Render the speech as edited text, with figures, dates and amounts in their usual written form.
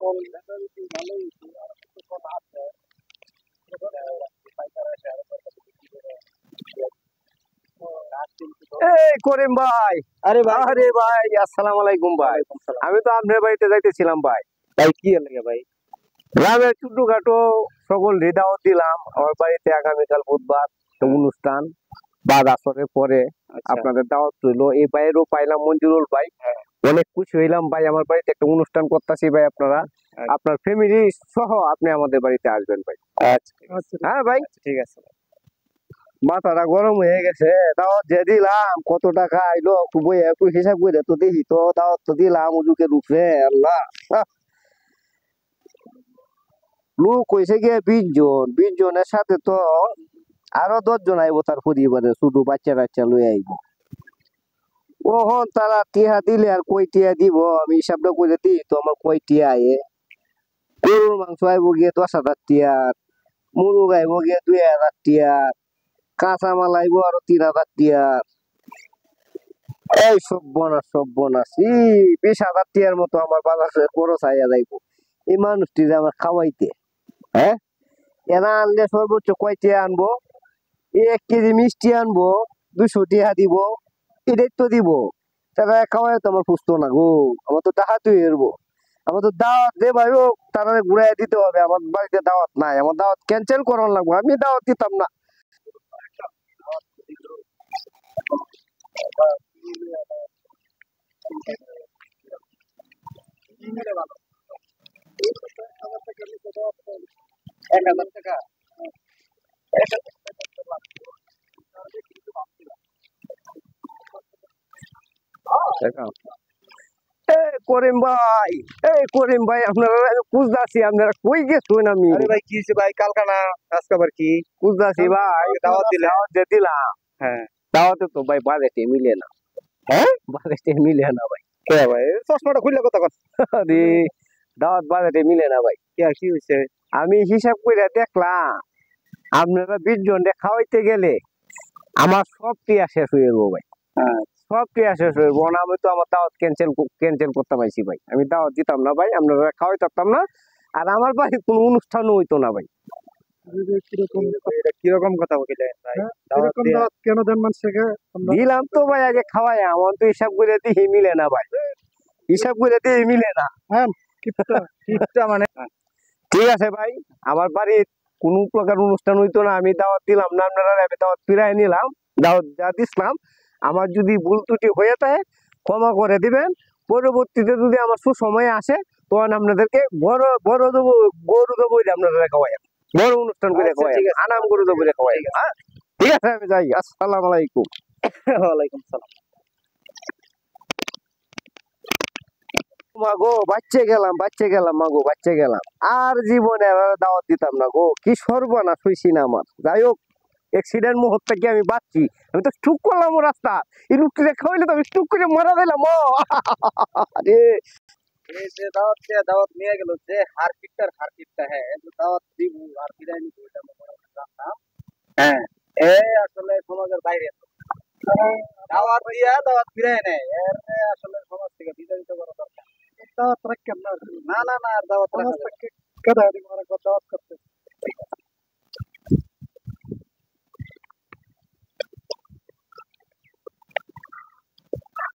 এই করিম ভাই, আরে ভাই, আরে ভাই আসসালামু আলাইকুম ভাই। আমি তো আপনার বাড়িতে যাইতেছিলাম ভাই। ভাই কি লাগে ভাই? গ্রামের ছোটখাটো সকল দাওয়াত দিলাম আমার বাড়িতে আগামীকাল বুধবার একটা অনুষ্ঠান, বাদ আসরের পরে আচ্ছা। আপনাদের দাওয়াত রইলো। এই ভাইয়েরও পাইলাম, মঞ্জুরুল ভাই, অনেক খুশি হইলাম ভাই। আমার বাড়িতে একটা অনুষ্ঠান করতেছি ভাই, আপনারা আপনার ফ্যামিলি সহ আপনি আমাদের বাড়িতে আসবেন ভাই। আচ্ছা হ্যাঁ ভাই, ঠিক আছে। মাথাটা গরম হয়ে গেছে। দাওয়াত যে দিলাম, কত টাকা আইলো একটু বই একটু হিসাব করে তো দেখি তো। দাওয়াত তো দিলাম উজুকে রূপে আল্লাহ। লোক হয়েছে গিয়ে 20 জন, 20 জনের সাথে তো আরো 10 জন আইবো তার পরিবারে, শুধু বাচ্চা টাচ্চা লই আইবো। ওহন তারা টিয়া দিলে আর কই টিয়া দিব, আমি হিসাবটা করে দিই তো আমার কই টিয়া আয়ে। গরুর মাংস আইবো গিয়ে 10,000 টিয়ার, মুরগ আইবো গিয়ে 2,000 টিয়ার, কাঁচা মাল আইবো আরো 3,000 টিয়ার। এই সর্বনাশ সর্বনাশ, 20,000 টিয়ার মতো আমার বাজার খরচ আইয়া যাইবো এই মানুষটি যে আমার খাওয়াইতে। হ্যাঁ, এরা আনলে সর্বোচ্চ কয় টিয়া আনবো? 1 কেজি মিষ্টি আনবো, 200 টিয়া দিব, এটাই তো দিব। তারা খাওয়াই তো আমার সুস্থ না গো, আমার তো টাকা তুই এরবো। আমার তো দাওয়াত দে ভাই, ও তারা ঘুরাই দিতে হবে। আমার বাড়িতে দাওয়াত নাই, আমার দাওয়াত ক্যান্সেল করার লাগবে, আমি দাওয়াত দিতাম না। করিম ভাই, এই করিম ভাই, আপনারা খুঁজতেছি, আপনারা কই গেছেন? আমি আরে ভাই কি হয়েছে ভাই? কালকা না আজকে আবার কি খুঁজতেছি ভাই। দাওয়াত দিলে? দাওয়াত যে দিলাম, হ্যাঁ। দাওয়াতে তো ভাই বাজেটে মিলে না। হ্যাঁ বাজেটে মিলে না ভাই। কে ভাই চশমাটা খুললে কথা কথা? আরে দাওয়াত বাজেটে মিলে না ভাই। কি হয়েছে? আমি হিসাব করে দেখলাম, আপনারা 20 জন খাওয়াইতে গেলে আমার সব টিয়া শেষ হয়ে যাবো ভাই। হ্যাঁ সব টিয়া শেষ হয়ে যাবো না। আমি তো আমার দাওয়াত ক্যান্সেল করতে পারছি ভাই। আমি দাওয়াত দিতাম না ভাই, আপনারা খাওয়াই থাকতাম না, আর আমার বাড়ির কোনো অনুষ্ঠানও হইতো না ভাই। এটা কিরকম কথা বললেন ভাই? দাওয়াত কেন দেন মানুষকে? দিলাম তো ভাই, আগে খাওয়াই, আমার তো হিসাব করে দিই মিলে না ভাই, হিসাব করে দিই মিলে না। হ্যাঁ, কিপটা মানে ঠিক আছে ভাই, আমার বাড়ির কোনো প্রকার অনুষ্ঠান হইতো না, আমি দাওয়াত দিলাম না আপনারা, আমি দাওয়াত ফিরাই নিলাম, দাওয়াত যা দিছিলাম। আমার যদি ভুল ত্রুটি হয়ে থাকে ক্ষমা করে দিবেন। পরবর্তীতে যদি আমার সুসময় আসে তখন আপনাদেরকে বড় বড় দেবো, গরু দেবো, আপনারা খাওয়াই, বড় অনুষ্ঠান করে আচ্ছা, খাওয়াই, ঠিক আছে। আনাম গরু দেবো খাওয়াই। হ্যাঁ ঠিক আছে, আমি যাই। আসসালামু আলাইকুম। ওয়ালাইকুম সালাম। মাগো বাচ্চা গেলাম মাগো, বাচ্চা গেলাম। আর জীবনে এভাবে দাওয়াত দিতাম না গো, কি সর্বনাশ হইছি না আমার। যাই হোক, অ্যাক্সিডেন্ট মুহূর্তে কি আমি বাঁচছি? আমি তো স্টুক করলাম ও রাস্তা, এই লোকটি খাওয়াইলে তো আমি স্টুক করে মারা দিলাম। আরে এই যে দাওয়াত নিয়ে গেল যে হারপিটটা হ্যাঁ যে দাওয়াত দিব আর বিদায় নিব এটা আমরা বড় একটা জানতাম। হ্যাঁ এই আসলে সমাজের বাইরে দাওয়াত দিয়া দাওয়াত ফিরায় নেয় এর আসলে সমাজ থেকে বিতাড়িত করা দরকার। দাওয়াত রাখেন না, না না না আর দাওয়াত রাখা যাবে না। কেন